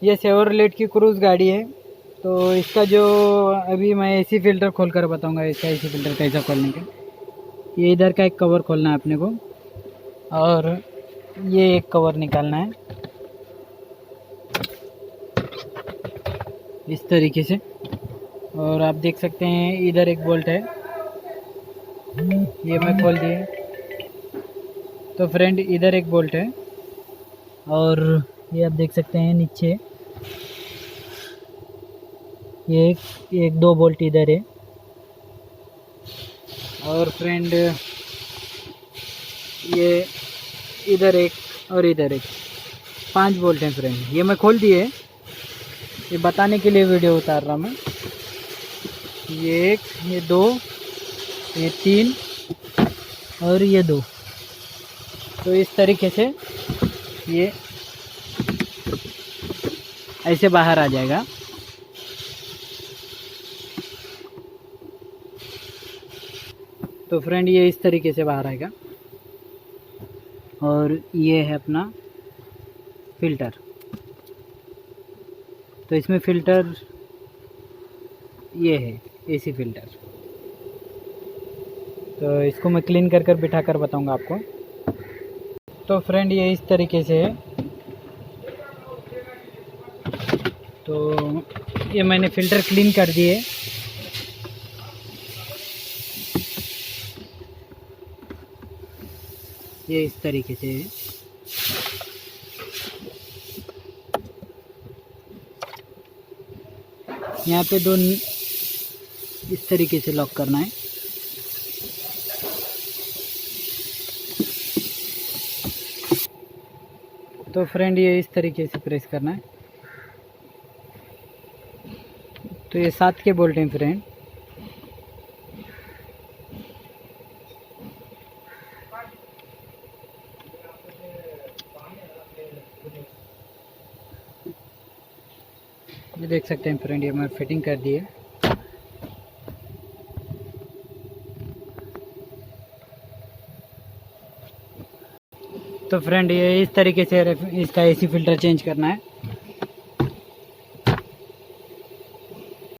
ये शेवरलेट की क्रूज़ गाड़ी है। तो इसका जो अभी मैं एसी फ़िल्टर खोल कर बताऊँगा, इसका एसी फ़िल्टर कैसा खोलने का। ये इधर का एक कवर खोलना है अपने को, और ये एक कवर निकालना है इस तरीके से। और आप देख सकते हैं इधर एक बोल्ट है, ये मैं खोल दिए। तो फ्रेंड इधर एक बोल्ट है, और ये आप देख सकते हैं नीचे ये एक दो बोल्ट इधर है। और फ्रेंड ये इधर एक और इधर एक, 5 बोल्ट हैं फ्रेंड। ये मैं खोल दिए, ये बताने के लिए वीडियो उतार रहा मैं। ये एक, ये दो, ये 3 और ये 2। तो इस तरीके से ये ऐसे बाहर आ जाएगा। तो फ्रेंड ये इस तरीके से बाहर आएगा। और ये है अपना फ़िल्टर। तो इसमें फ़िल्टर ये है एसी फ़िल्टर। तो इसको मैं क्लीन कर बिठा कर बताऊंगा आपको। तो फ्रेंड ये इस तरीके से है। तो ये मैंने फ़िल्टर क्लीन कर दिए। ये इस तरीके से है। यहाँ पे दो इस तरीके से लॉक करना है। तो फ्रेंड ये इस तरीके से प्रेस करना है। तो ये 7 के बोल्ट हैं फ्रेंड। ये देख सकते हैं फ्रेंड, ये मैं फिटिंग कर दी है। तो फ्रेंड ये इस तरीके से इसका एसी फ़िल्टर चेंज करना है।